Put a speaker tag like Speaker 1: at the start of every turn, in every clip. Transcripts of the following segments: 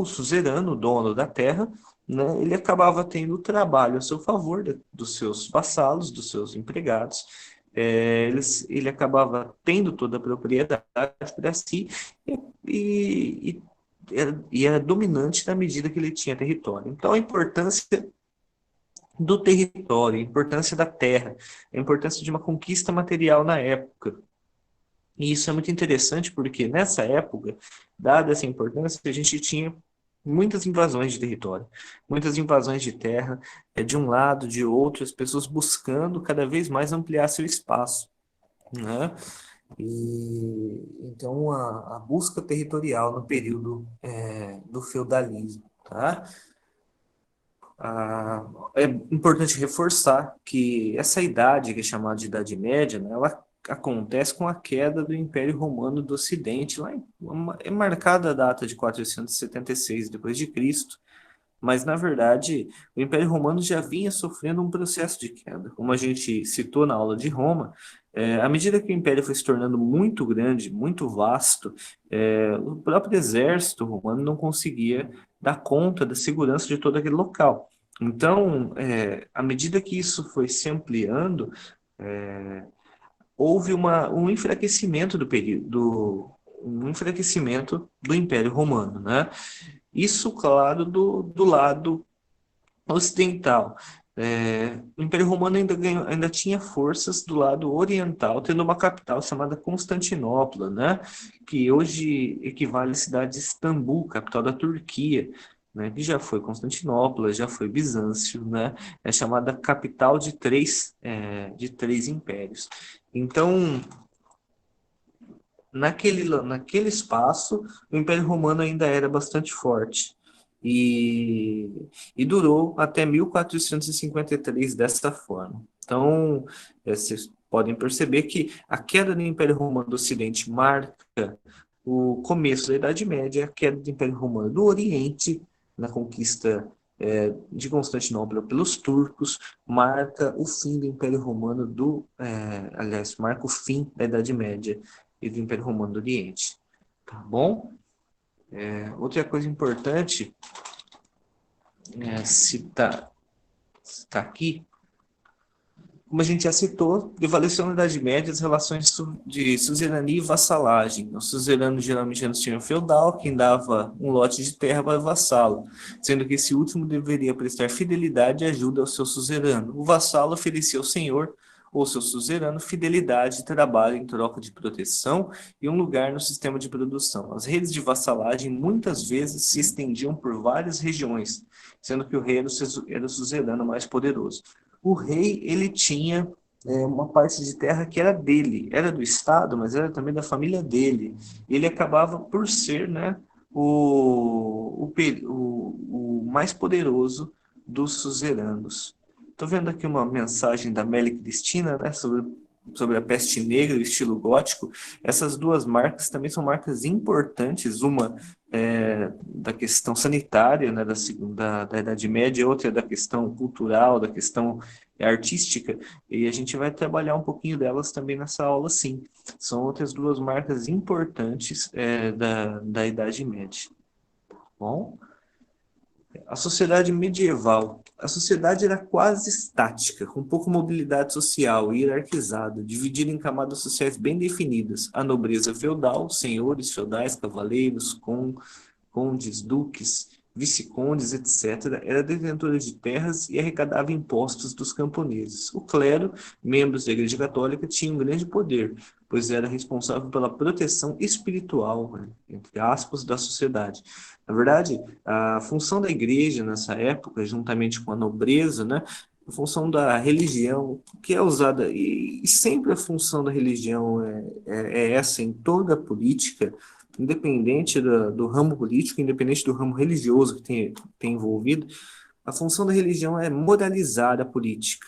Speaker 1: o suzerano, o dono da terra, né, ele acabava tendo trabalho a seu favor dos seus vassalos, dos seus empregados. Ele acabava tendo toda a propriedade para si e, e era dominante na medida que ele tinha território. Então, a importância do território, a importância da terra, a importância de uma conquista material na época. E isso é muito interessante porque nessa época, dada essa importância, a gente tinha muitas invasões de território, muitas invasões de terra, de um lado, de outro, as pessoas buscando cada vez mais ampliar seu espaço, né? E então a busca territorial no período do feudalismo, tá? Ah, é importante reforçar que essa idade, que é chamada de Idade Média, né, ela acontece com a queda do Império Romano do Ocidente, é marcada a data de 476 depois de Cristo, mas na verdade o Império Romano já vinha sofrendo um processo de queda. Como a gente citou na aula de Roma, à medida que o Império foi se tornando muito grande, muito vasto, o próprio exército romano não conseguia dar conta da segurança de todo aquele local. Então, à medida que isso foi se ampliando, houve um enfraquecimento do período, um enfraquecimento do Império Romano, né? Isso, claro, do lado ocidental. O Império Romano ainda tinha forças do lado oriental, tendo uma capital chamada Constantinopla, né? Que hoje equivale à cidade de Istambul, capital da Turquia, né? Que já foi Constantinopla, já foi Bizâncio, né? É chamada capital de três impérios. Então, naquele espaço, o Império Romano ainda era bastante forte. E, e durou até 1453 dessa forma. Então, vocês podem perceber que a queda do Império Romano do Ocidente marca o começo da Idade Média, a queda do Império Romano do Oriente, na conquista de Constantinopla pelos turcos, marca o fim do Império Romano aliás, marca o fim da Idade Média e do Império Romano do Oriente. Tá bom? Outra coisa importante citar aqui, como a gente já citou, prevaleceu na Idade Média as relações de suzerania e vassalagem. Os suzeranos geralmente eram um senhor feudal, quem dava um lote de terra para o vassalo, sendo que esse último deveria prestar fidelidade e ajuda ao seu suzerano. O vassalo oferecia ao senhor ou seu suzerano fidelidade e trabalho em troca de proteção e um lugar no sistema de produção. As redes de vassalagem muitas vezes se estendiam por várias regiões, sendo que o rei era o suzerano mais poderoso. O rei, ele tinha uma parte de terra que era dele, era do Estado, mas era também da família dele. Ele acabava por ser, né, o mais poderoso dos suzeranos. Estou vendo aqui uma mensagem da Meli Cristina, né, sobre a peste negra, o estilo gótico. Essas duas marcas também são marcas importantes, uma da questão sanitária, né, da Idade Média, outra da questão cultural, da questão artística, e a gente vai trabalhar um pouquinho delas também nessa aula, sim. São outras duas marcas importantes da Idade Média. Bom, a sociedade medieval. A sociedade era quase estática, com pouca mobilidade social e hierarquizada, dividida em camadas sociais bem definidas. A nobreza feudal, senhores feudais, cavaleiros, condes, duques, vice-condes, etc., era detentora de terras e arrecadava impostos dos camponeses. O clero, membros da Igreja Católica, tinha um grande poder, pois era responsável pela proteção espiritual, né, entre aspas, da sociedade. Na verdade, a função da igreja nessa época, juntamente com a nobreza, né, a função da religião, que é usada, e sempre a função da religião é essa em toda a política, independente do ramo político, independente do ramo religioso que tem envolvido, a função da religião é moralizar a política,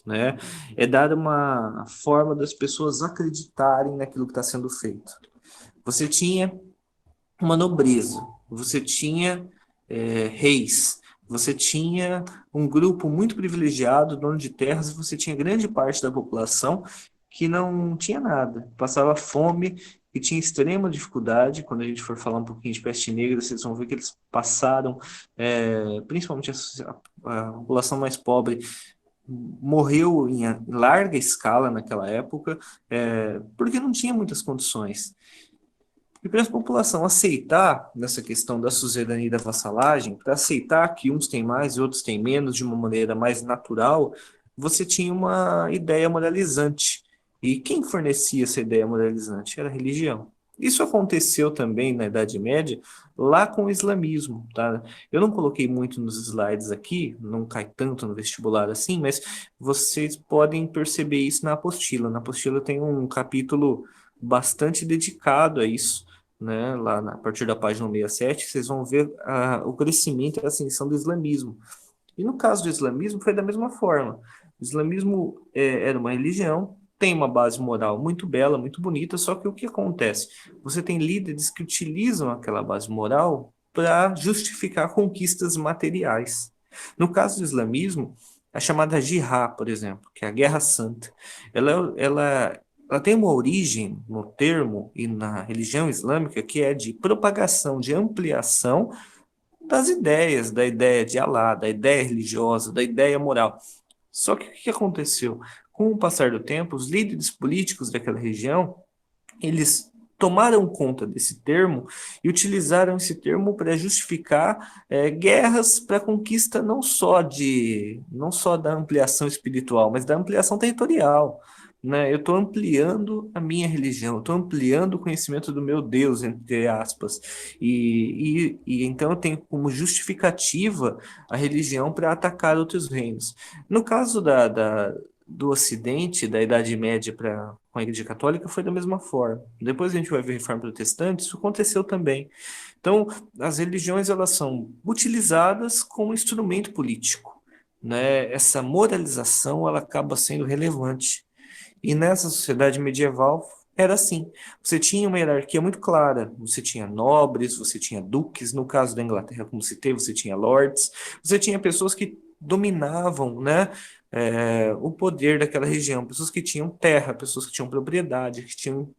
Speaker 1: né? É dar uma forma das pessoas acreditarem naquilo que está sendo feito. Você tinha uma nobreza, você tinha reis, você tinha um grupo muito privilegiado, dono de terras, e você tinha grande parte da população que não tinha nada, passava fome que tinha extrema dificuldade. Quando a gente for falar um pouquinho de peste negra, vocês vão ver que eles passaram, principalmente a população mais pobre, morreu em larga escala naquela época, porque não tinha muitas condições. E para a população aceitar nessa questão da suzerania e da vassalagem, para aceitar que uns têm mais e outros têm menos de uma maneira mais natural, você tinha uma ideia moralizante. E quem fornecia essa ideia moralizante? Era a religião. Isso aconteceu também na Idade Média, lá com o islamismo, tá? Eu não coloquei muito nos slides aqui, não cai tanto no vestibular assim, mas vocês podem perceber isso na apostila. Na apostila tem um capítulo bastante dedicado a isso, né? Lá a partir da página 67, vocês vão ver o crescimento e a ascensão do islamismo. E no caso do islamismo foi da mesma forma. O islamismo era uma religião, tem uma base moral muito bela, muito bonita, só que o que acontece? Você tem líderes que utilizam aquela base moral para justificar conquistas materiais. No caso do islamismo, a chamada jihad, por exemplo, que é a Guerra Santa, ela tem uma origem no termo e na religião islâmica que é de propagação, de ampliação das ideias, da ideia de Alá, da ideia religiosa, da ideia moral. Só que o que aconteceu? Com o passar do tempo, os líderes políticos daquela região, eles tomaram conta desse termo e utilizaram esse termo para justificar guerras para conquista não só da ampliação espiritual, mas da ampliação territorial. Né? Eu estou ampliando a minha religião, eu estou ampliando o conhecimento do meu Deus, entre aspas. E então eu tenho como justificativa a religião para atacar outros reinos. No caso do Ocidente, da Idade Média para com a Igreja Católica, foi da mesma forma. Depois a gente vai ver a Reforma Protestante, isso aconteceu também. Então, as religiões elas são utilizadas como instrumento político, né? Essa moralização ela acaba sendo relevante. E nessa sociedade medieval era assim. Você tinha uma hierarquia muito clara. Você tinha nobres, você tinha duques, no caso da Inglaterra, como citei, você tinha lords, você tinha pessoas que dominavam, né, o poder daquela região, pessoas que tinham terra, pessoas que tinham propriedade, que tinham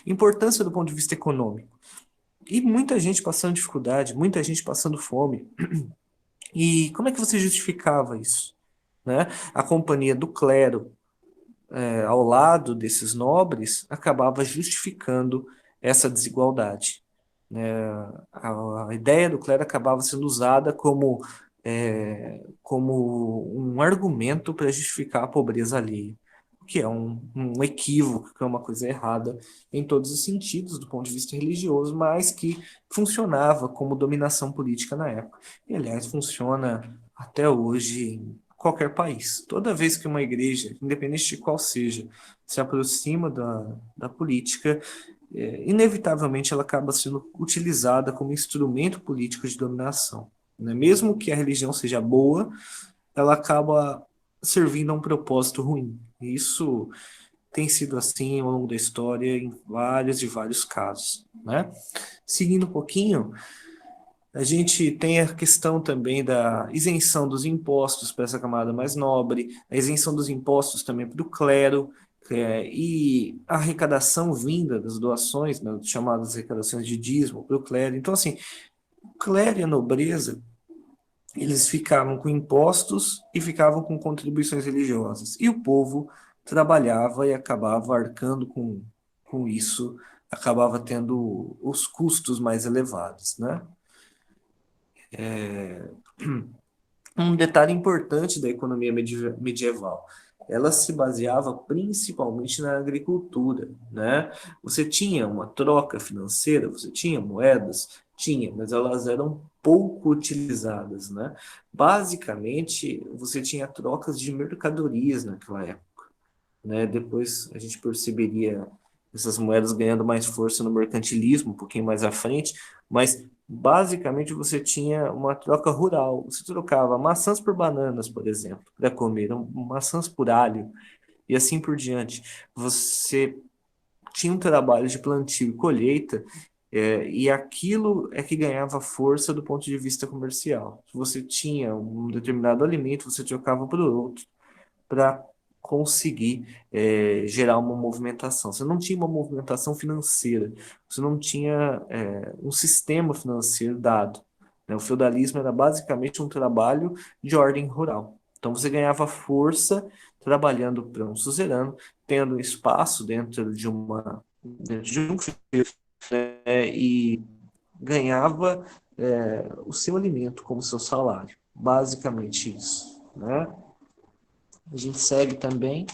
Speaker 1: importância do ponto de vista econômico. E muita gente passando dificuldade, muita gente passando fome. E como é que você justificava isso? Né? A companhia do clero, ao lado desses nobres, acabava justificando essa desigualdade. Né? A ideia do clero acabava sendo usada como um argumento para justificar a pobreza alheia, o que é um equívoco, que é uma coisa errada em todos os sentidos, do ponto de vista religioso, mas que funcionava como dominação política na época. E, aliás, funciona até hoje em qualquer país. Toda vez que uma igreja, independente de qual seja, se aproxima da política, inevitavelmente ela acaba sendo utilizada como instrumento político de dominação. Né? Mesmo que a religião seja boa, ela acaba servindo a um propósito ruim. E isso tem sido assim ao longo da história em vários e vários casos. Né? Seguindo um pouquinho, a gente tem a questão também da isenção dos impostos para essa camada mais nobre, a isenção dos impostos também para o clero, e a arrecadação vinda das doações, né, chamadas arrecadações de dízimo para o clero. Então, assim, o clero e a nobreza, eles ficavam com impostos e ficavam com contribuições religiosas. E o povo trabalhava e acabava arcando com isso, acabava tendo os custos mais elevados, né? Um detalhe importante da economia medieval, ela se baseava principalmente na agricultura, né? Você tinha uma troca financeira, você tinha moedas, tinha, mas elas eram pouco utilizadas, né? Basicamente, você tinha trocas de mercadorias naquela época, né? Depois a gente perceberia essas moedas ganhando mais força no mercantilismo, um pouquinho mais à frente, mas basicamente você tinha uma troca rural. Você trocava maçãs por bananas, por exemplo, para comer, maçãs por alho e assim por diante. Você tinha um trabalho de plantio e colheita, e aquilo é que ganhava força do ponto de vista comercial. Se você tinha um determinado alimento, você trocava por outro para conseguir gerar uma movimentação. Você não tinha uma movimentação financeira, você não tinha um sistema financeiro dado, né? O feudalismo era basicamente um trabalho de ordem rural. Então você ganhava força trabalhando para um suzerano, tendo um espaço dentro de um feudo, e ganhava o seu alimento como seu salário. Basicamente isso, né? A gente segue também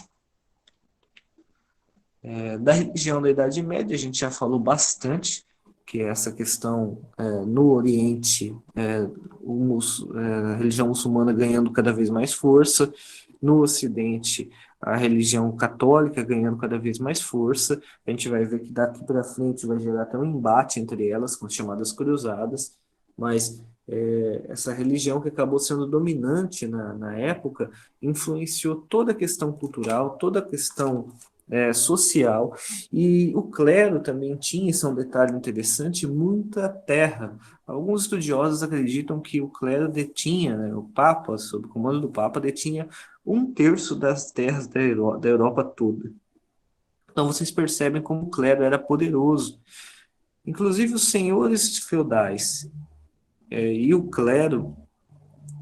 Speaker 1: da religião da Idade Média, a gente já falou bastante, que é essa questão no Oriente, a religião muçulmana ganhando cada vez mais força, no Ocidente, a religião católica ganhando cada vez mais força. A gente vai ver que daqui para frente vai gerar até um embate entre elas, com as chamadas cruzadas, mas essa religião que acabou sendo dominante na época influenciou toda a questão cultural, toda a questão social, e o clero também tinha, isso é um detalhe interessante, muita terra. Alguns estudiosos acreditam que o clero detinha, né, o Papa, sob o comando do Papa, detinha um terço das terras da Europa toda. Então vocês percebem como o clero era poderoso. Inclusive os senhores feudais e o clero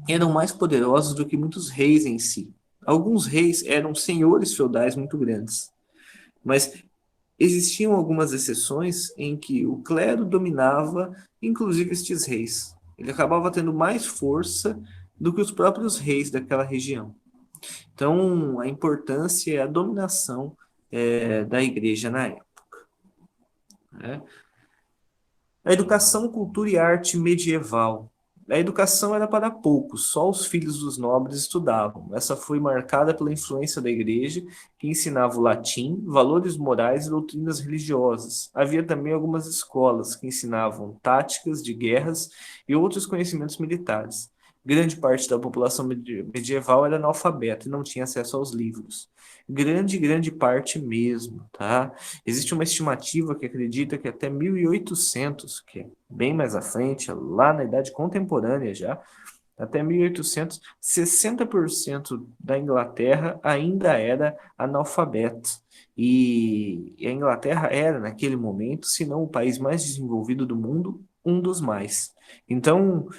Speaker 1: eram mais poderosos do que muitos reis em si. Alguns reis eram senhores feudais muito grandes, mas existiam algumas exceções em que o clero dominava, inclusive estes reis. Ele acabava tendo mais força do que os próprios reis daquela região. Então, a importância é a dominação da igreja na época, né? A educação, cultura e arte medieval. A educação era para poucos, só os filhos dos nobres estudavam. Essa foi marcada pela influência da igreja, que ensinava o latim, valores morais e doutrinas religiosas. Havia também algumas escolas que ensinavam táticas de guerras e outros conhecimentos militares. Grande parte da população medieval era analfabeta e não tinha acesso aos livros. Grande parte mesmo, tá? Existe uma estimativa que acredita que até 1800, que é bem mais à frente, lá na Idade Contemporânea já, até 1800, 60% da Inglaterra ainda era analfabeto. E a Inglaterra era, naquele momento, se não o país mais desenvolvido do mundo, um dos mais. Então,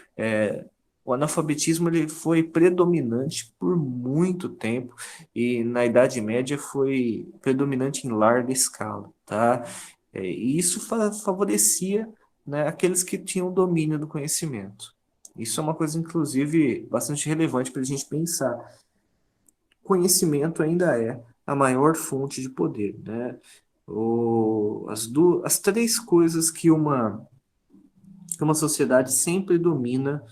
Speaker 1: o analfabetismo ele foi predominante por muito tempo e na Idade Média foi predominante em larga escala, tá? E isso favorecia, né, aqueles que tinham domínio do conhecimento. Isso é uma coisa, inclusive, bastante relevante para a gente pensar. Conhecimento ainda é a maior fonte de poder, né? As três coisas que uma sociedade sempre domina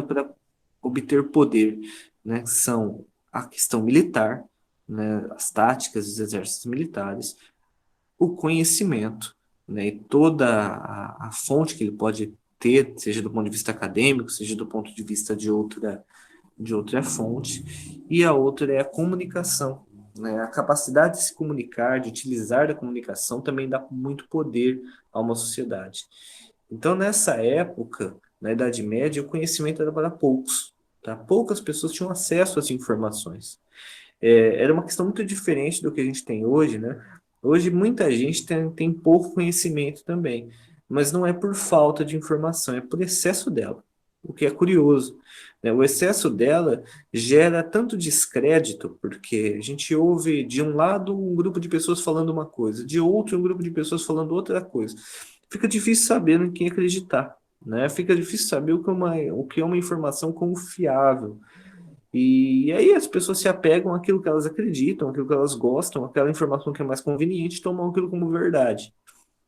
Speaker 1: para obter poder, né? São a questão militar, né? As táticas dos exércitos militares, o conhecimento, né? E toda a fonte que ele pode ter, seja do ponto de vista acadêmico, seja do ponto de vista de outra fonte, e a outra é a comunicação, né? A capacidade de se comunicar, de utilizar a comunicação também dá muito poder a uma sociedade. Então, nessa época, na Idade Média, o conhecimento era para poucos, tá? Poucas pessoas tinham acesso às informações. Era uma questão muito diferente do que a gente tem hoje, né? Hoje, muita gente tem pouco conhecimento também, mas não é por falta de informação, é por excesso dela, o que é curioso, né? O excesso dela gera tanto descrédito, porque a gente ouve de um lado um grupo de pessoas falando uma coisa, de outro um grupo de pessoas falando outra coisa. Fica difícil saber em quem acreditar, né? Fica difícil saber o que é uma informação confiável. E aí as pessoas se apegam àquilo que elas acreditam, àquilo que elas gostam, àquela informação que é mais conveniente, e tomam aquilo como verdade.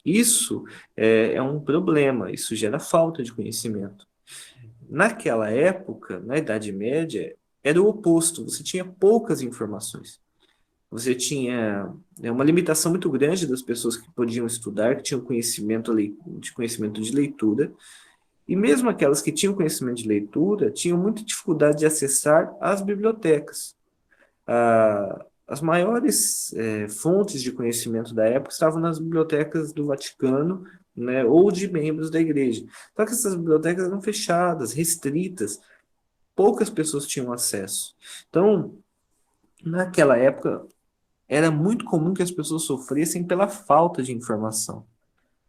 Speaker 1: Isso é um problema, isso gera falta de conhecimento. Naquela época, na Idade Média, era o oposto, você tinha poucas informações. Você tinha uma limitação muito grande das pessoas que podiam estudar, que tinham conhecimento de leitura, e mesmo aquelas que tinham conhecimento de leitura tinham muita dificuldade de acessar as bibliotecas. As maiores fontes de conhecimento da época estavam nas bibliotecas do Vaticano, né, ou de membros da igreja. Só que essas bibliotecas eram fechadas, restritas, poucas pessoas tinham acesso. Então, Naquela época, era muito comum que as pessoas sofressem pela falta de informação,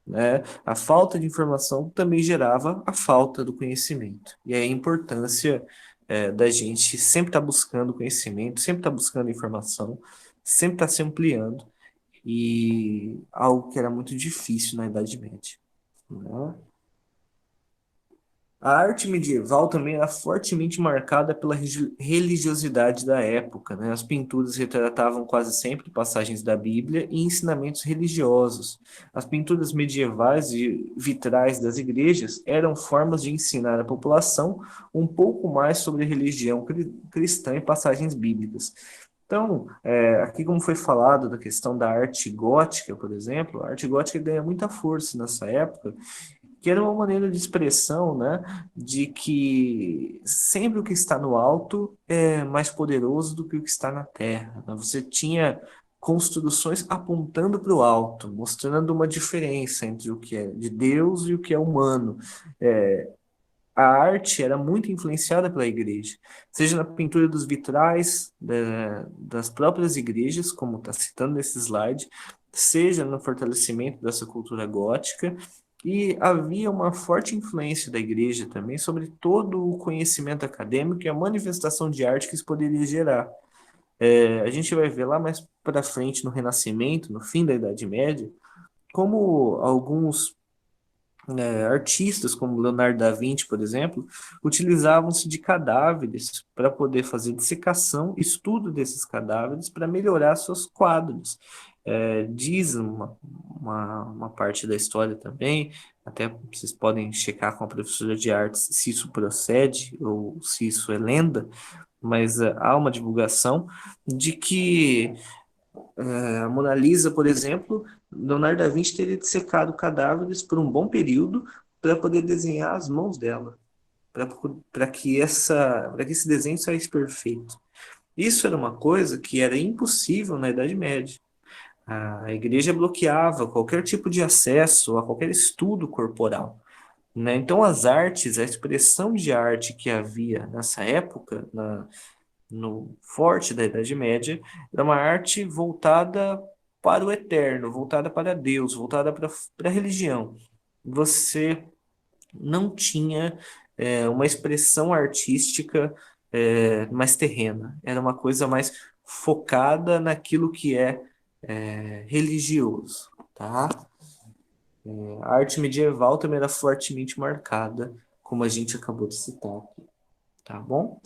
Speaker 1: né? A falta de informação também gerava a falta do conhecimento. E aí a importância da gente sempre estar buscando conhecimento, sempre estar buscando informação, sempre estar se ampliando, e algo que era muito difícil na Idade Média, né? A arte medieval também era fortemente marcada pela religiosidade da época, né? As pinturas retratavam quase sempre passagens da Bíblia e ensinamentos religiosos. As pinturas medievais e vitrais das igrejas eram formas de ensinar à população um pouco mais sobre a religião cristã e passagens bíblicas. Então, aqui como foi falado da questão da arte gótica, por exemplo, a arte gótica ganha muita força nessa época, que era uma maneira de expressão, né, de que sempre o que está no alto é mais poderoso do que o que está na terra, né? Você tinha construções apontando para o alto, mostrando uma diferença entre o que é de Deus e o que é humano. A arte era muito influenciada pela igreja, seja na pintura dos vitrais das próprias igrejas, como está citando nesse slide, seja no fortalecimento dessa cultura gótica, e havia uma forte influência da igreja também sobre todo o conhecimento acadêmico e a manifestação de arte que isso poderia gerar. A gente vai ver lá mais para frente, no Renascimento, no fim da Idade Média, como alguns artistas como Leonardo da Vinci, por exemplo, utilizavam-se de cadáveres para poder fazer dissecação, estudo desses cadáveres para melhorar seus quadros. Diz uma parte da história também, até vocês podem checar com a professora de artes se isso procede ou se isso é lenda, mas há uma divulgação de que a Mona Lisa, por exemplo, Leonardo da Vinci teria dissecado cadáveres por um bom período para poder desenhar as mãos dela, para que esse desenho saísse perfeito. Isso era uma coisa que era impossível na Idade Média. A igreja bloqueava qualquer tipo de acesso a qualquer estudo corporal, né? Então, as artes, a expressão de arte que havia nessa época, no forte da Idade Média, era uma arte voltada para o eterno, voltada para Deus, voltada para a religião. Você não tinha uma expressão artística mais terrena, era uma coisa mais focada naquilo que é religioso, tá? A arte medieval também era fortemente marcada, como a gente acabou de citar aqui, tá bom?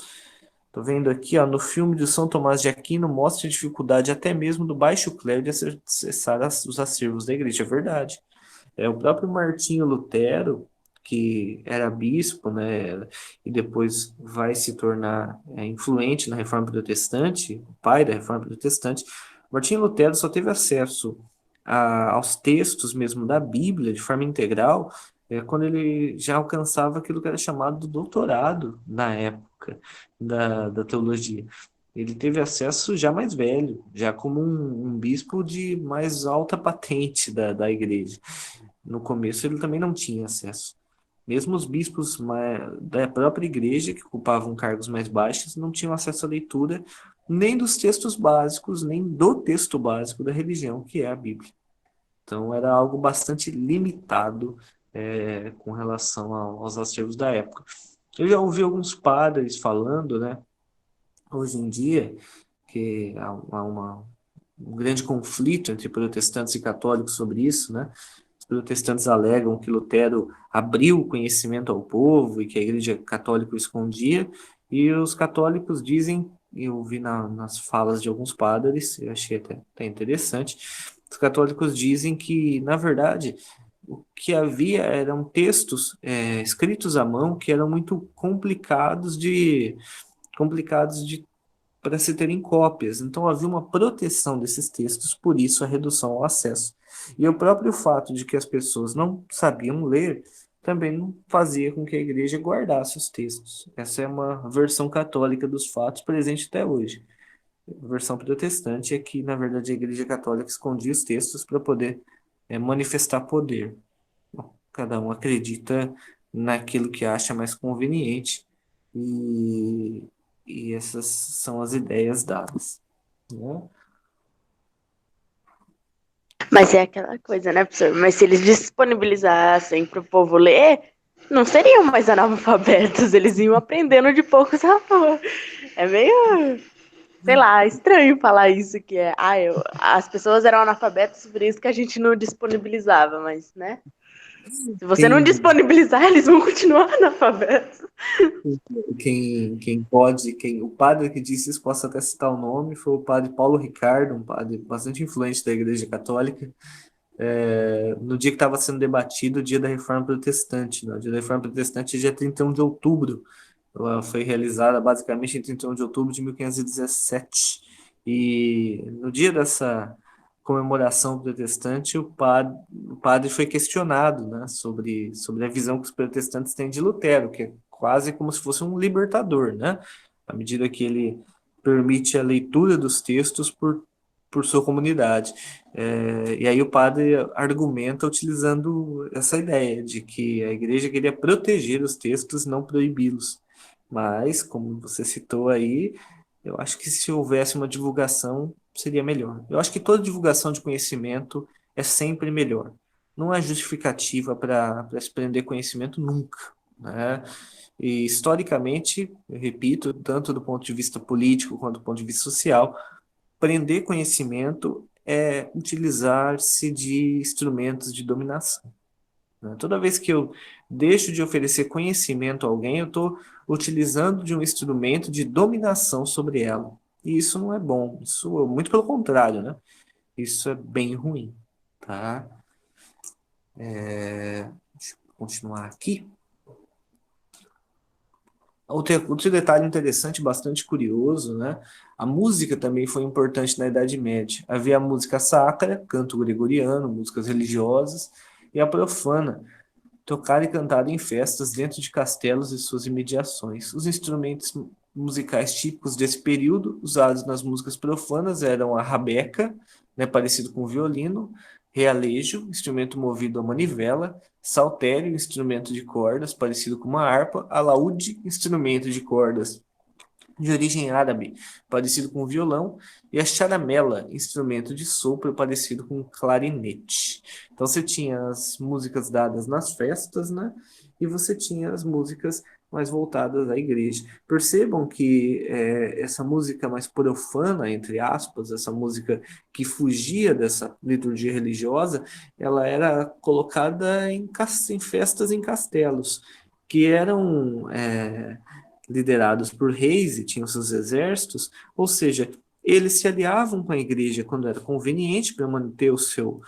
Speaker 1: Tô vendo aqui, ó, no filme de São Tomás de Aquino mostra a dificuldade até mesmo do baixo clero de acessar os acervos da igreja. É verdade. O próprio Martinho Lutero, que era bispo, né, e depois vai se tornar influente na Reforma Protestante, o pai da Reforma Protestante, Martinho Lutero só teve acesso aos textos mesmo da Bíblia de forma integral quando ele já alcançava aquilo que era chamado do doutorado na época da teologia. Ele teve acesso já mais velho, já como um bispo de mais alta patente da igreja. No começo ele também não tinha acesso. Mesmo os bispos da própria igreja, que ocupavam cargos mais baixos, não tinham acesso à leitura nem dos textos básicos, nem do texto básico da religião, que é a Bíblia. Então era algo bastante limitado com relação aos acervos da época. Eu já ouvi alguns padres falando, né, hoje em dia, que há um grande conflito entre protestantes e católicos sobre isso, né? Os protestantes alegam que Lutero abriu o conhecimento ao povo e que a Igreja Católica o escondia, e os católicos dizem, eu vi nas falas de alguns padres, eu achei até interessante, os católicos dizem que, na verdade, o que havia eram textos escritos à mão que eram muito complicados de para se terem cópias. Então havia uma proteção desses textos, por isso a redução ao acesso. E o próprio fato de que as pessoas não sabiam ler também não fazia com que a igreja guardasse os textos. Essa é uma versão católica dos fatos presente até hoje. A versão protestante é que, na verdade, a igreja católica escondia os textos para poder manifestar poder. Bom, cada um acredita naquilo que acha mais conveniente e, e essas são as ideias dadas. né?
Speaker 2: Mas é aquela coisa, né, professor? Mas se eles disponibilizassem para o povo ler, não seriam mais analfabetos, eles iam aprendendo de poucos a pouco. É meio, sei lá, estranho falar isso, que é, as pessoas eram analfabetas, por isso que a gente não disponibilizava, mas, né? Se você não
Speaker 1: Quem,
Speaker 2: disponibilizar, eles vão continuar analfabetos.
Speaker 1: o padre que disse isso, posso até citar o nome, foi o padre Paulo Ricardo, um padre bastante influente da Igreja Católica, no dia que estava sendo debatido o dia da Reforma Protestante, né? O dia da Reforma Protestante é dia 31 de outubro. Ela foi realizada basicamente em 31 de outubro de 1517. E no dia dessa comemoração protestante, o padre foi questionado, né, sobre a visão que os protestantes têm de Lutero, que é quase como se fosse um libertador, né? À medida que ele permite a leitura dos textos por sua comunidade. E aí o padre argumenta utilizando essa ideia de que a igreja queria proteger os textos, não proibi-los. Mas, como você citou aí, eu acho que se houvesse uma divulgação, seria melhor. Eu acho que toda divulgação de conhecimento é sempre melhor. Não há justificativa para se prender conhecimento nunca, né? E historicamente, eu repito, tanto do ponto de vista político quanto do ponto de vista social, prender conhecimento é utilizar-se de instrumentos de dominação, né? Toda vez que eu deixo de oferecer conhecimento a alguém, eu estou utilizando de um instrumento de dominação sobre ela. E isso não é bom. Isso, muito pelo contrário, né? Isso é bem ruim, tá? Deixa eu continuar aqui. Outro detalhe interessante, bastante curioso, né? A música também foi importante na Idade Média. Havia a música sacra, canto gregoriano, músicas religiosas, e a profana, tocada e cantada em festas dentro de castelos e suas imediações. Os instrumentos musicais típicos desse período, usados nas músicas profanas, eram a rabeca, né, parecido com o violino, realejo, instrumento movido a manivela, saltério, instrumento de cordas, parecido com uma harpa, alaúde, instrumento de cordas de origem árabe, parecido com o violão, e a charamela, instrumento de sopro parecido com o clarinete. Então você tinha as músicas dadas nas festas, né? E você tinha as músicas mais voltadas à igreja. Percebam que essa música mais profana, entre aspas, essa música que fugia dessa liturgia religiosa, ela era colocada em festas em castelos, que eram liderados por reis e tinham seus exércitos, ou seja, eles se aliavam com a igreja quando era conveniente para manter o seu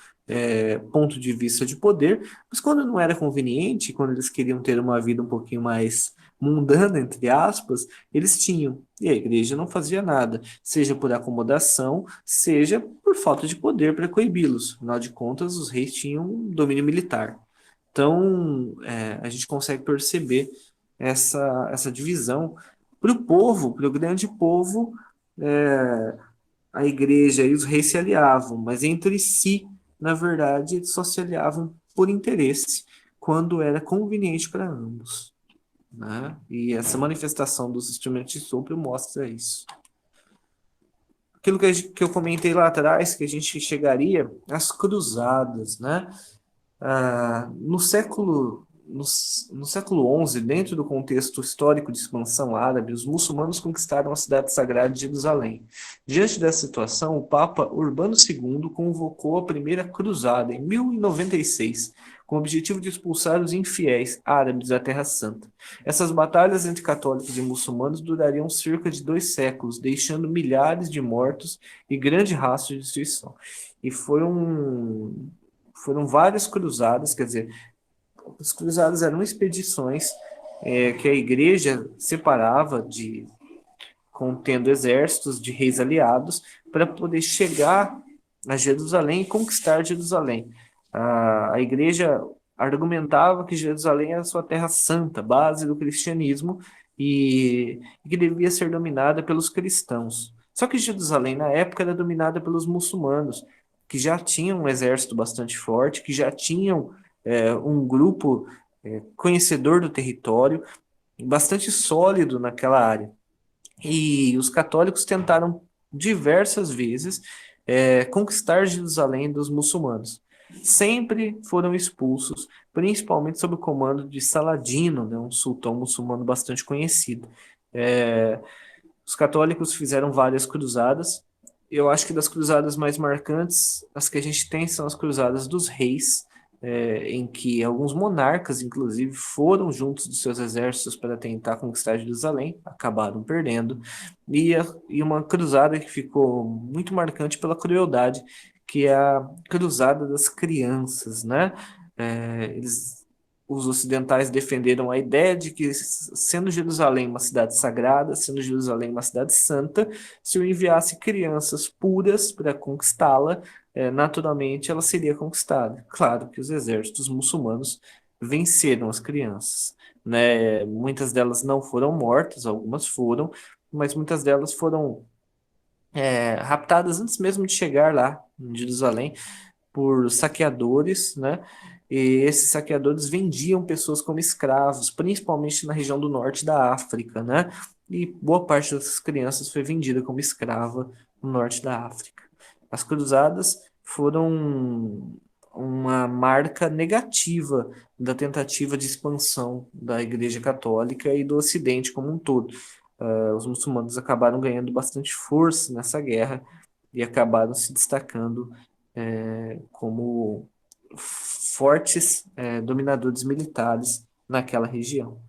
Speaker 1: ponto de vista de poder, mas quando não era conveniente, quando eles queriam ter uma vida um pouquinho mais mundana, entre aspas, eles tinham. E a igreja não fazia nada, seja por acomodação, seja por falta de poder para coibi-los. Afinal de contas, os reis tinham um domínio militar. Então, a gente consegue perceber essa divisão. Para o povo, para o grande povo, é, a igreja e os reis se aliavam, mas entre si, na verdade, eles só se aliavam por interesse, quando era conveniente para ambos, né? E essa manifestação dos instrumentos de sopro mostra isso. Aquilo que eu comentei lá atrás, que a gente chegaria às cruzadas, né? No século XI, dentro do contexto histórico de expansão árabe, os muçulmanos conquistaram a cidade sagrada de Jerusalém. Diante dessa situação, o Papa Urbano II convocou a primeira cruzada em 1096, com o objetivo de expulsar os infiéis árabes da Terra Santa. Essas batalhas entre católicos e muçulmanos durariam cerca de 2 séculos, deixando milhares de mortos e grande rastro de destruição. E foram várias cruzadas, quer dizer, as cruzadas eram expedições que a igreja separava contendo exércitos de reis aliados para poder chegar a Jerusalém e conquistar Jerusalém. A igreja argumentava que Jerusalém era sua terra santa, base do cristianismo, e que devia ser dominada pelos cristãos. Só que Jerusalém, na época, era dominada pelos muçulmanos, que já tinham um exército bastante forte, que já tinham um grupo conhecedor do território, bastante sólido naquela área. E os católicos tentaram diversas vezes conquistar Jerusalém dos muçulmanos. Sempre foram expulsos, principalmente sob o comando de Saladino, né, um sultão muçulmano bastante conhecido. É, os católicos fizeram várias cruzadas. Eu acho que das cruzadas mais marcantes, as que a gente tem são as cruzadas dos reis, em que alguns monarcas, inclusive, foram juntos dos seus exércitos para tentar conquistar Jerusalém, acabaram perdendo. E uma cruzada que ficou muito marcante pela crueldade, que é a cruzada das crianças, né? Eles os ocidentais defenderam a ideia de que, sendo Jerusalém uma cidade sagrada, sendo Jerusalém uma cidade santa, se eu enviasse crianças puras para conquistá-la, naturalmente ela seria conquistada. Claro que os exércitos muçulmanos venceram as crianças, né? Muitas delas não foram mortas, algumas foram, mas muitas delas foram raptadas antes mesmo de chegar lá em Jerusalém por saqueadores, né? E esses saqueadores vendiam pessoas como escravos, principalmente na região do norte da África, né? E boa parte dessas crianças foi vendida como escrava no norte da África. As cruzadas foram uma marca negativa da tentativa de expansão da Igreja Católica e do Ocidente como um todo. Os muçulmanos acabaram ganhando bastante força nessa guerra e acabaram se destacando como fortes dominadores militares naquela região.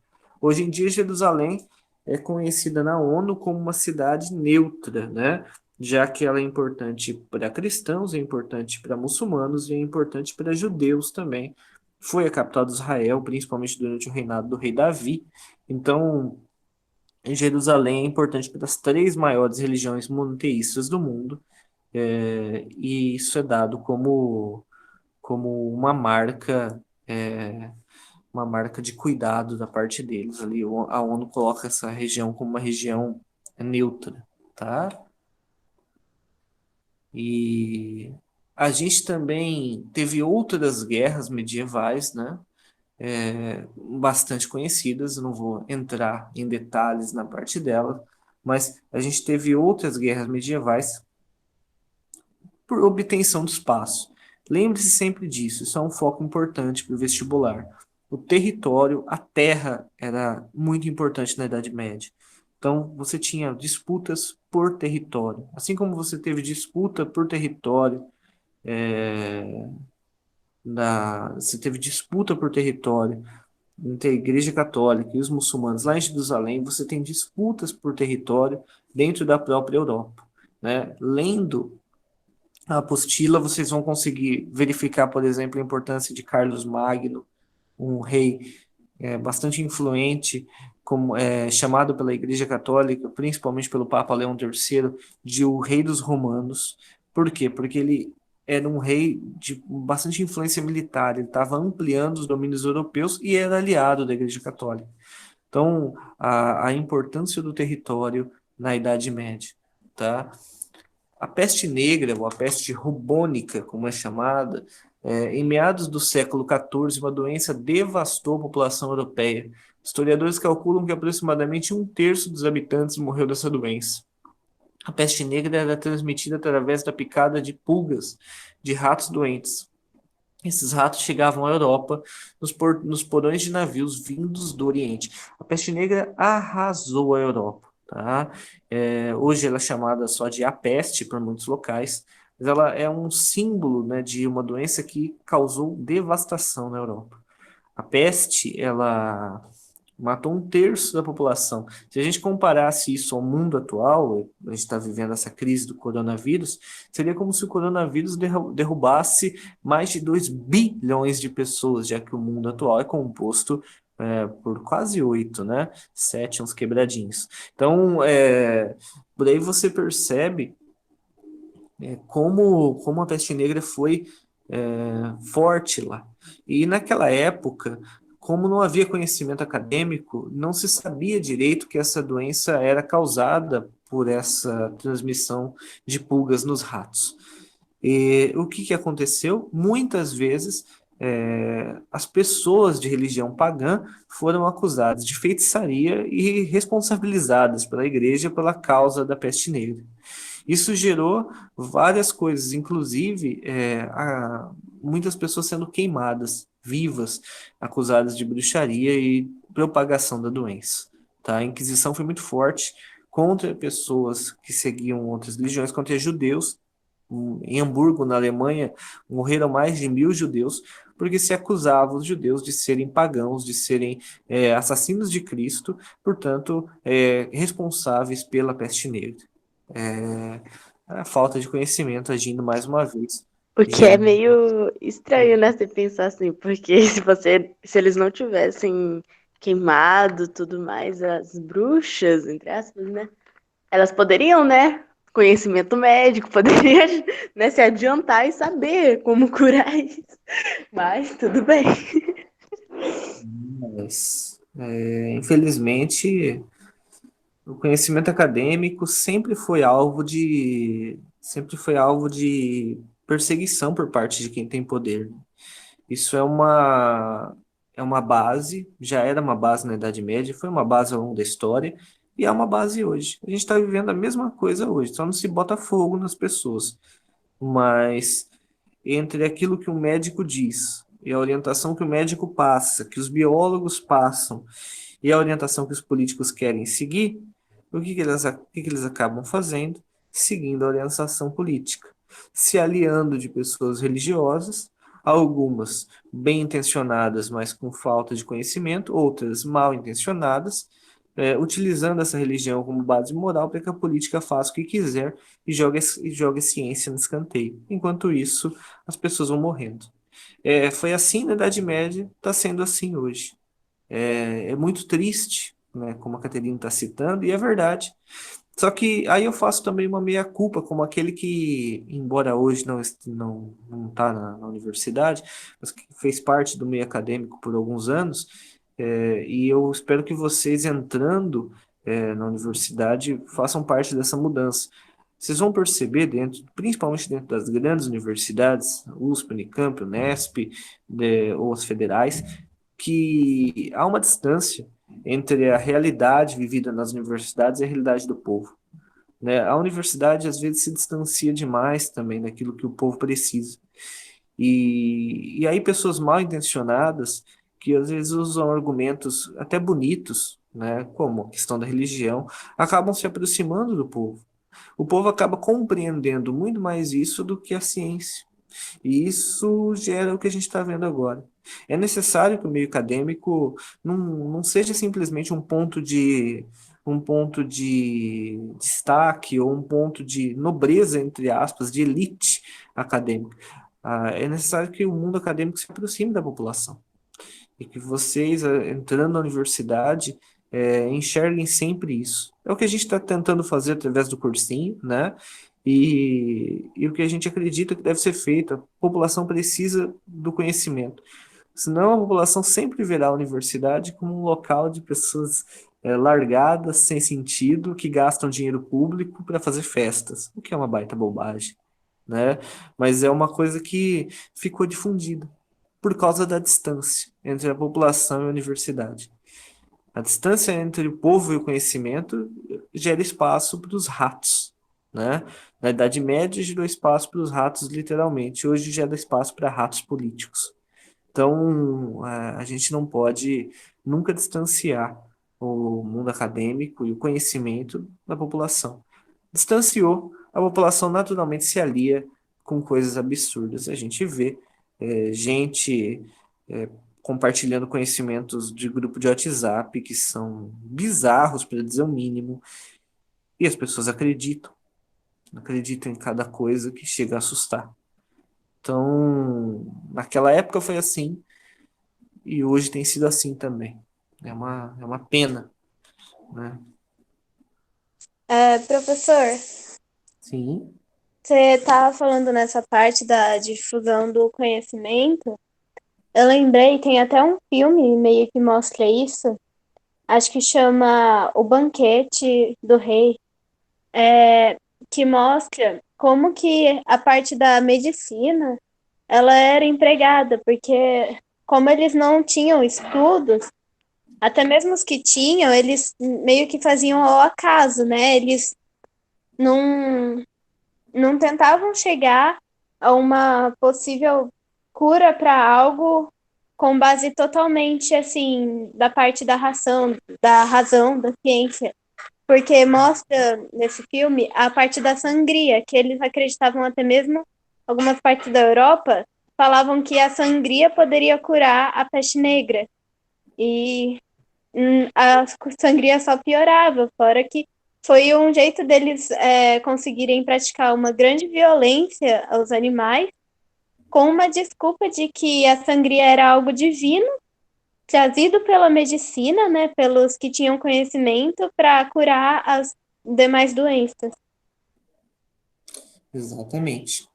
Speaker 1: Hoje em dia, Jerusalém é conhecida na ONU como uma cidade neutra, né? Já que ela é importante para cristãos, é importante para muçulmanos e é importante para judeus também. Foi a capital de Israel, principalmente durante o reinado do rei Davi. Então, Jerusalém é importante para as três maiores religiões monoteístas do mundo, e isso é dado como uma marca de cuidado da parte deles ali. A ONU coloca essa região como uma região neutra, tá? E a gente também teve outras guerras medievais, né? Bastante conhecidas, eu não vou entrar em detalhes na parte dela, mas a gente teve outras guerras medievais por obtenção do espaço. Lembre-se sempre disso, isso é um foco importante para o vestibular. O território, a terra, era muito importante na Idade Média. Então, você tinha disputas por território. Assim como você teve disputa por território, você teve disputa por território entre a Igreja Católica e os muçulmanos lá em Jerusalém, você tem disputas por território dentro da própria Europa, né? Lendo a apostila, vocês vão conseguir verificar, por exemplo, a importância de Carlos Magno, um rei bastante influente, chamado pela Igreja Católica, principalmente pelo Papa Leão III, de o Rei dos Romanos. Por quê? Porque ele era um rei de bastante influência militar, ele estava ampliando os domínios europeus e era aliado da Igreja Católica. Então, a importância do território na Idade Média, tá? A peste negra, ou a peste bubônica, como é chamada, em meados do século XIV, uma doença devastou a população europeia. Historiadores calculam que aproximadamente um terço dos habitantes morreu dessa doença. A peste negra era transmitida através da picada de pulgas de ratos doentes. Esses ratos chegavam à Europa nos porões de navios vindos do Oriente. A peste negra arrasou a Europa, tá? Hoje ela é chamada só de a peste por muitos locais, mas ela é um símbolo, né, de uma doença que causou devastação na Europa. A peste, ela matou um terço da população. Se a gente comparasse isso ao mundo atual, a gente está vivendo essa crise do coronavírus, seria como se o coronavírus derrubasse mais de 2 bilhões de pessoas, já que o mundo atual é composto por quase 8, né? 7, uns quebradinhos. Então, por aí você percebe como a peste negra foi forte lá. E naquela época, como não havia conhecimento acadêmico, não se sabia direito que essa doença era causada por essa transmissão de pulgas nos ratos. E o que aconteceu? Muitas vezes as pessoas de religião pagã foram acusadas de feitiçaria e responsabilizadas pela igreja pela causa da peste negra. Isso gerou várias coisas, inclusive muitas pessoas sendo queimadas, vivas, acusadas de bruxaria e propagação da doença. Tá? A Inquisição foi muito forte contra pessoas que seguiam outras religiões, contra judeus. Em Hamburgo, na Alemanha, morreram mais de 1.000 judeus porque se acusava os judeus de serem pagãos, de serem assassinos de Cristo, portanto, responsáveis pela peste negra. É, a falta de conhecimento agindo mais uma vez,
Speaker 2: O que é
Speaker 1: gerando.
Speaker 2: meio estranho, né? Você pensar assim, porque se eles não tivessem queimado tudo mais, as bruxas, entre aspas, né? Elas poderiam, né? Conhecimento médico, poderia, né, se adiantar e saber como curar isso. Mas tudo bem.
Speaker 1: Mas, infelizmente, o conhecimento acadêmico sempre foi alvo de perseguição por parte de quem tem poder. Isso é uma base, já era uma base na Idade Média, foi uma base ao longo da história e é uma base hoje. A gente está vivendo a mesma coisa hoje, só não se bota fogo nas pessoas. Mas entre aquilo que o médico diz e a orientação que o médico passa, que os biólogos passam e a orientação que os políticos querem seguir, o que que eles acabam fazendo? Seguindo a orientação política, se aliando de pessoas religiosas, algumas bem intencionadas, mas com falta de conhecimento, outras mal intencionadas, utilizando essa religião como base moral para que a política faça o que quiser e jogue a ciência no escanteio. Enquanto isso, as pessoas vão morrendo. Foi assim na Idade Média, está sendo assim hoje. É muito triste, né, como a Caterina está citando, e é verdade. Só que aí eu faço também uma meia-culpa, como aquele que, embora hoje não está na universidade, mas que fez parte do meio acadêmico por alguns anos, e eu espero que vocês entrando, na universidade façam parte dessa mudança. Vocês vão perceber principalmente dentro das grandes universidades, USP, Unicamp, Unesp, ou as federais, que há uma distância entre a realidade vivida nas universidades e a realidade do povo, né? A universidade às vezes se distancia demais também daquilo que o povo precisa. E aí pessoas mal intencionadas, que às vezes usam argumentos até bonitos, né, como a questão da religião, acabam se aproximando do povo. O povo acaba compreendendo muito mais isso do que a ciência. E isso gera o que a gente está vendo agora. É necessário que o meio acadêmico não seja simplesmente um ponto de destaque ou um ponto de nobreza, entre aspas, de elite acadêmica. É necessário que o mundo acadêmico se aproxime da população e que vocês, entrando na universidade, enxerguem sempre isso. É o que a gente está tentando fazer através do cursinho, né? E o que a gente acredita que deve ser feito. A população precisa do conhecimento. Senão a população sempre verá a universidade como um local de pessoas largadas, sem sentido, que gastam dinheiro público para fazer festas, o que é uma baita bobagem, né? Mas é uma coisa que ficou difundida por causa da distância entre a população e a universidade. A distância entre o povo e o conhecimento gera espaço para os ratos, né? Na Idade Média gerou espaço para os ratos, literalmente. Hoje gera espaço para ratos políticos. Então, a gente não pode nunca distanciar o mundo acadêmico e o conhecimento da população. Distanciou, a população naturalmente se alia com coisas absurdas. A gente vê gente é, compartilhando conhecimentos de grupo de WhatsApp que são bizarros, para dizer o mínimo, e as pessoas acreditam em cada coisa que chega a assustar. Então, naquela época foi assim, e hoje tem sido assim também. É uma pena, né?
Speaker 3: Professor,
Speaker 1: Sim.
Speaker 3: você estava falando nessa parte da difusão do conhecimento. Eu lembrei, tem até um filme meio que mostra isso. Acho que chama O Banquete do Rei, que mostra como que a parte da medicina ela era empregada, porque como eles não tinham estudos, até mesmo os que tinham, eles meio que faziam ao acaso, né? Eles não não tentavam chegar a uma possível cura para algo com base totalmente assim da razão da ciência, porque mostra nesse filme a parte da sangria, que eles acreditavam até mesmo algumas partes da Europa falavam que a sangria poderia curar a peste negra e a sangria só piorava, fora que foi um jeito deles conseguirem praticar uma grande violência aos animais, com uma desculpa de que a sangria era algo divino, trazido pela medicina, né, pelos que tinham conhecimento para curar as demais doenças.
Speaker 1: Exatamente.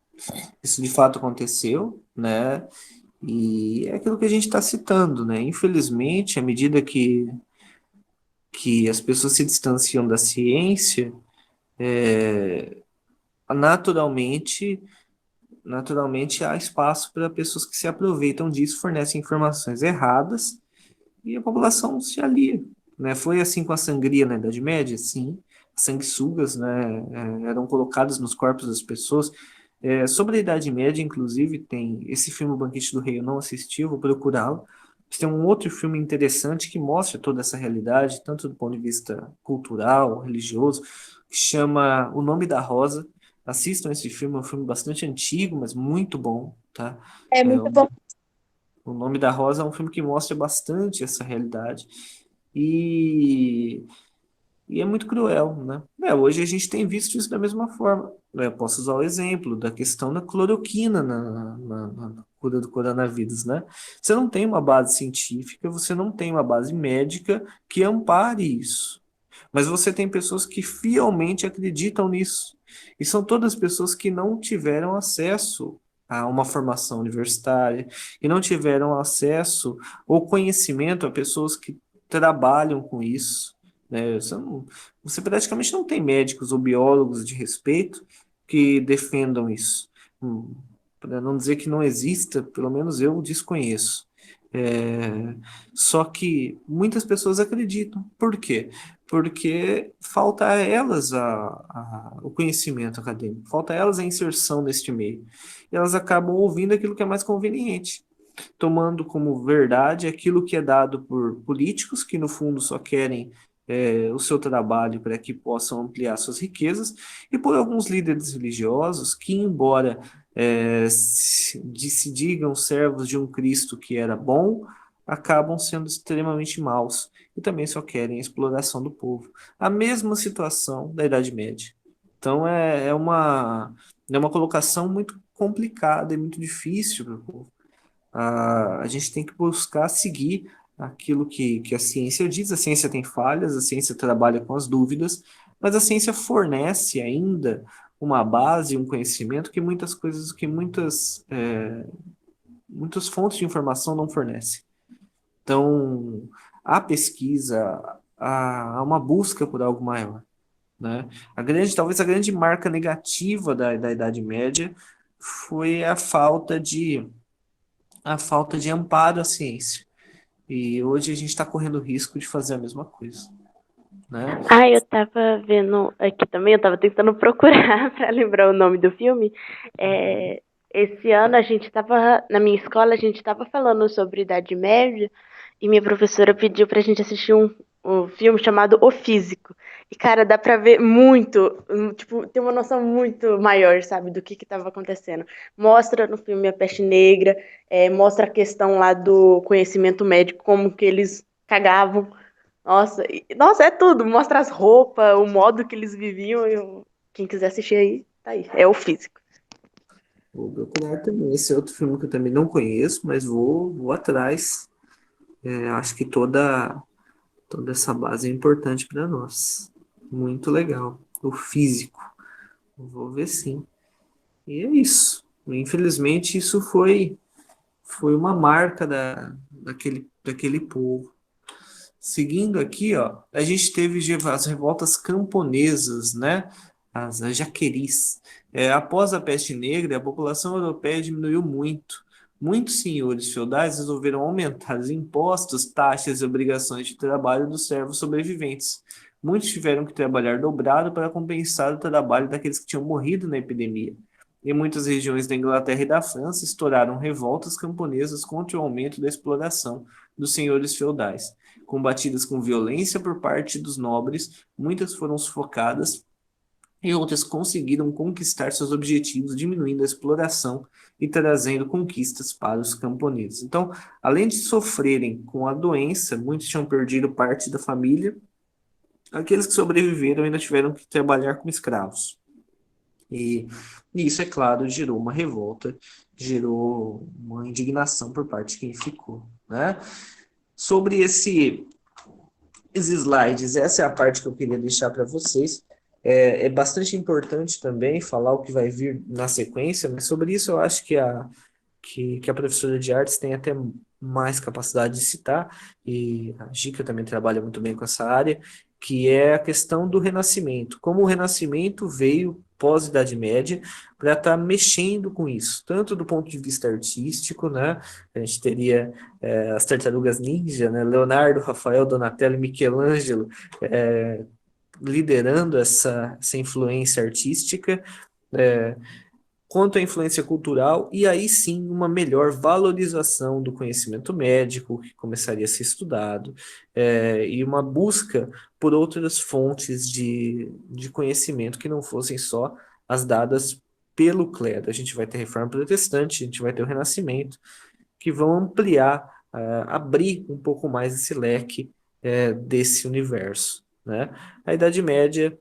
Speaker 1: Isso de fato aconteceu, né? E é aquilo que a gente está citando, né? Infelizmente, à medida que as pessoas se distanciam da ciência, naturalmente, naturalmente há espaço para pessoas que se aproveitam disso, fornecem informações erradas e a população se alia, né? Foi assim com a sangria na Idade Média, sim. As sanguessugas, né, eram colocadas nos corpos das pessoas. Sobre a Idade Média, inclusive, tem esse filme O Banquete do Rei, eu não assisti, eu vou procurá-lo. Mas tem um outro filme interessante que mostra toda essa realidade, tanto do ponto de vista cultural, religioso, que chama O Nome da Rosa. Assistam esse filme, é um filme bastante antigo, mas muito bom, tá?
Speaker 3: É
Speaker 1: É,
Speaker 3: muito bom.
Speaker 1: o Nome da Rosa é um filme que mostra bastante essa realidade e, e é muito cruel, né? Hoje a gente tem visto isso da mesma forma. Eu posso usar o exemplo da questão da cloroquina na cura do coronavírus, né? Você não tem uma base científica, você não tem uma base médica que ampare isso. Mas você tem pessoas que fielmente acreditam nisso. E são todas pessoas que não tiveram acesso a uma formação universitária e não tiveram acesso ou conhecimento a pessoas que trabalham com isso, né? Você praticamente não tem médicos ou biólogos de respeito que defendam isso. Para não dizer que não exista, pelo menos eu desconheço. É, Só que muitas pessoas acreditam. Por quê? Porque falta a elas o conhecimento acadêmico, falta a elas a inserção neste meio. E elas acabam ouvindo aquilo que é mais conveniente, tomando como verdade aquilo que é dado por políticos que, no fundo, só querem o seu trabalho para que possam ampliar suas riquezas, e por alguns líderes religiosos que, embora se digam servos de um Cristo que era bom, acabam sendo extremamente maus e também só querem a exploração do povo. A mesma situação da Idade Média. Então é uma colocação muito complicada e muito difícil para o povo. A gente tem que buscar seguir aquilo que a ciência diz. A ciência tem falhas, a ciência trabalha com as dúvidas, mas a ciência fornece ainda uma base, um conhecimento que muitas coisas, muitas fontes de informação não fornecem. Então, há pesquisa, há uma busca por algo maior, né? Talvez a grande marca negativa da Idade Média foi a falta de amparo à ciência. E hoje a gente está correndo o risco de fazer a mesma coisa, né?
Speaker 2: Ah, eu tava vendo aqui também, eu tava tentando procurar pra lembrar o nome do filme. Esse ano na minha escola, a gente tava falando sobre Idade Média e minha professora pediu pra gente assistir um filme chamado O Físico. E, cara, dá pra ver muito, tipo, tem uma noção muito maior, sabe, do que tava acontecendo. Mostra no filme a peste negra, mostra a questão lá do conhecimento médico, como que eles cagavam. Nossa, é tudo. Mostra as roupas, o modo que eles viviam. Quem quiser assistir aí, tá aí. É O Físico.
Speaker 1: Vou procurar também. Esse é outro filme que eu também não conheço, mas vou atrás. Acho que toda essa base é importante para nós. Muito legal. O físico. Vou ver sim. E é isso. Infelizmente, isso foi uma marca daquele povo. Seguindo aqui, ó, a gente teve as revoltas camponesas, né? As jaqueris. Após a peste negra, a população europeia diminuiu muito. Muitos senhores feudais resolveram aumentar os impostos, taxas e obrigações de trabalho dos servos sobreviventes. muitos tiveram que trabalhar dobrado para compensar o trabalho daqueles que tinham morrido na epidemia. Em muitas regiões da Inglaterra e da França estouraram revoltas camponesas contra o aumento da exploração dos senhores feudais. Combatidas com violência por parte dos nobres, muitas foram sufocadas e outras conseguiram conquistar seus objetivos, diminuindo a exploração e trazendo conquistas para os camponeses. Então, além de sofrerem com a doença, muitos tinham perdido parte da família. Aqueles que sobreviveram ainda tiveram que trabalhar como escravos. E isso, é claro, gerou uma revolta, gerou uma indignação por parte de quem ficou, né? Sobre esses slides, essa é a parte que eu queria deixar para vocês. É bastante importante também falar o que vai vir na sequência, mas sobre isso eu acho que a professora de artes tem até mais capacidade de citar, e a Gica também trabalha muito bem com essa área, que é a questão do Renascimento. Como o Renascimento veio pós-Idade Média para estar mexendo com isso, tanto do ponto de vista artístico, né? A gente teria as Tartarugas Ninja, né? Leonardo, Rafael, Donatello e Michelangelo liderando essa influência artística, quanto à influência cultural, e aí sim uma melhor valorização do conhecimento médico, que começaria a ser estudado, e uma busca por outras fontes de conhecimento que não fossem só as dadas pelo clero. A gente vai ter a Reforma Protestante, a gente vai ter o Renascimento, que vão ampliar, abrir um pouco mais esse leque desse universo, né? A Idade Média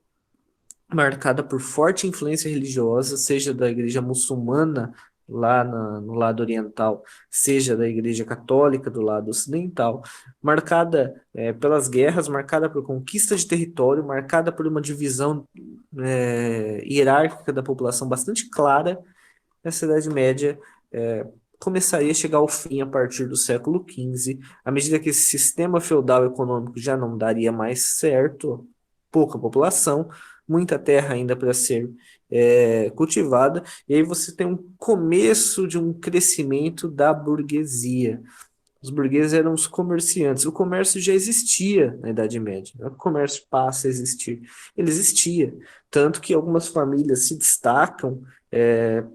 Speaker 1: marcada por forte influência religiosa, seja da igreja muçulmana lá no lado oriental, seja da igreja católica do lado ocidental, marcada pelas guerras, marcada por conquista de território, marcada por uma divisão hierárquica da população bastante clara. Essa Idade Média começaria a chegar ao fim a partir do século XV, à medida que esse sistema feudal econômico já não daria mais certo, pouca população, muita terra ainda para ser cultivada, e aí você tem um começo de um crescimento da burguesia. Os burgueses eram os comerciantes. O comércio já existia na Idade Média. Não é que o comércio passa a existir. Ele existia. Tanto que algumas famílias se destacam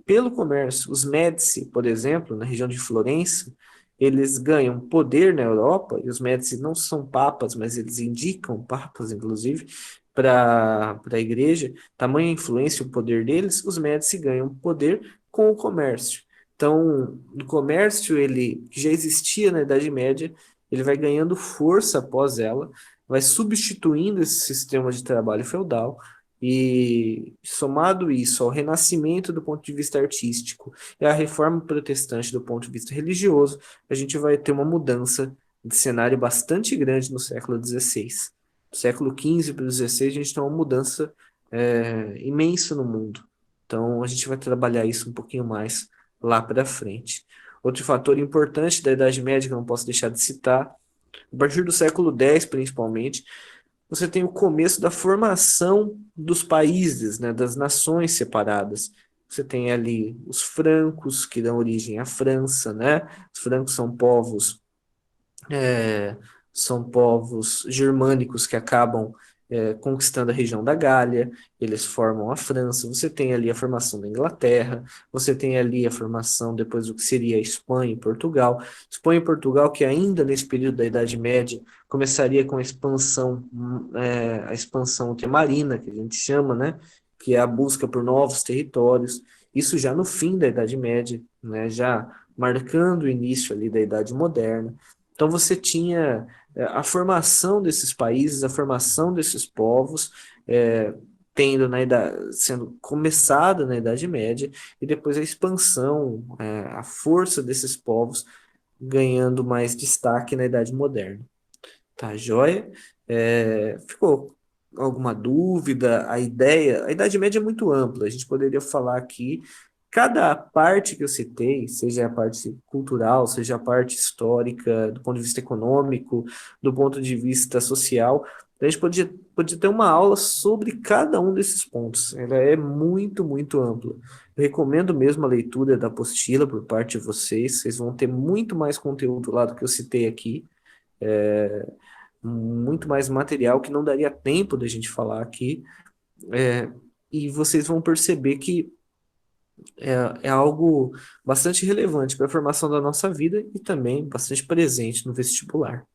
Speaker 1: pelo comércio. Os Médici, por exemplo, na região de Florença, eles ganham poder na Europa, e os Médici não são papas, mas eles indicam papas, inclusive, para a igreja. Tamanha influência o poder deles, os Médici ganham poder com o comércio. Então, o comércio, ele que já existia na Idade Média, ele vai ganhando força após ela, vai substituindo esse sistema de trabalho feudal, e somado isso ao renascimento do ponto de vista artístico e à reforma protestante do ponto de vista religioso, a gente vai ter uma mudança de cenário bastante grande no século XVI. Do século XV para o XVI, a gente tem uma mudança imensa no mundo. Então, a gente vai trabalhar isso um pouquinho mais lá para frente. Outro fator importante da Idade Média que eu não posso deixar de citar, a partir do século X, principalmente, você tem o começo da formação dos países, né, das nações separadas. Você tem ali os francos, que dão origem à França, né? Os francos são povos germânicos que acabam conquistando a região da Gália, eles formam a França, você tem ali a formação da Inglaterra, você tem ali a formação depois do que seria a Espanha e Portugal. Espanha e Portugal, que ainda nesse período da Idade Média começaria com a expansão ultramarina, que a gente chama, né? Que é a busca por novos territórios. Isso já no fim da Idade Média, né? Já marcando o início ali da Idade Moderna. Então você tinha a formação desses países, a formação desses povos, sendo começada na Idade Média, e depois a expansão, a força desses povos ganhando mais destaque na Idade Moderna. Tá, joia? Ficou alguma dúvida? A Idade Média é muito ampla, a gente poderia falar aqui. Cada parte que eu citei, seja a parte cultural, seja a parte histórica, do ponto de vista econômico, do ponto de vista social, a gente podia ter uma aula sobre cada um desses pontos. Ela é muito, muito ampla. Eu recomendo mesmo a leitura da apostila por parte de vocês. Vocês vão ter muito mais conteúdo lá do que eu citei aqui. muito mais material que não daria tempo da gente falar aqui, é, e vocês vão perceber que é algo bastante relevante para a formação da nossa vida e também bastante presente no vestibular,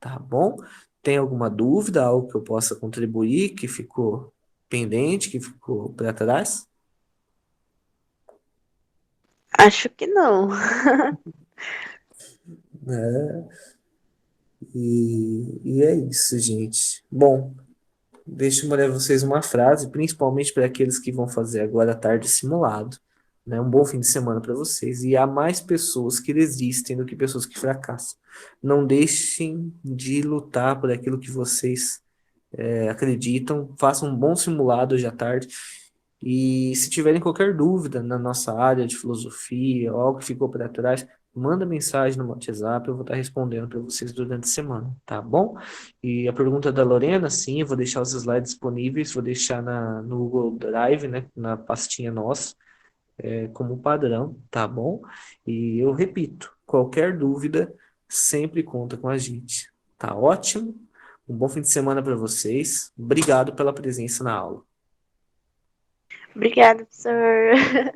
Speaker 1: tá bom? Tem alguma dúvida, algo que eu possa contribuir, que ficou pendente, que ficou para trás?
Speaker 2: Acho que não.
Speaker 1: É, e é isso, gente. Bom, deixa eu ler vocês uma frase, principalmente para aqueles que vão fazer agora à tarde simulado. Né? Um bom fim de semana para vocês. E há mais pessoas que desistem do que pessoas que fracassam. Não deixem de lutar por aquilo que vocês acreditam. Façam um bom simulado hoje à tarde. E se tiverem qualquer dúvida na nossa área de filosofia, ou algo que ficou para trás, manda mensagem no WhatsApp, eu vou estar respondendo para vocês durante a semana, tá bom? E a pergunta da Lorena, sim, eu vou deixar os slides disponíveis, vou deixar no Google Drive, né, na pastinha nossa, como padrão, tá bom? E eu repito, qualquer dúvida, sempre conta com a gente. Tá ótimo? Um bom fim de semana para vocês. Obrigado pela presença na aula.
Speaker 2: Obrigada, professor.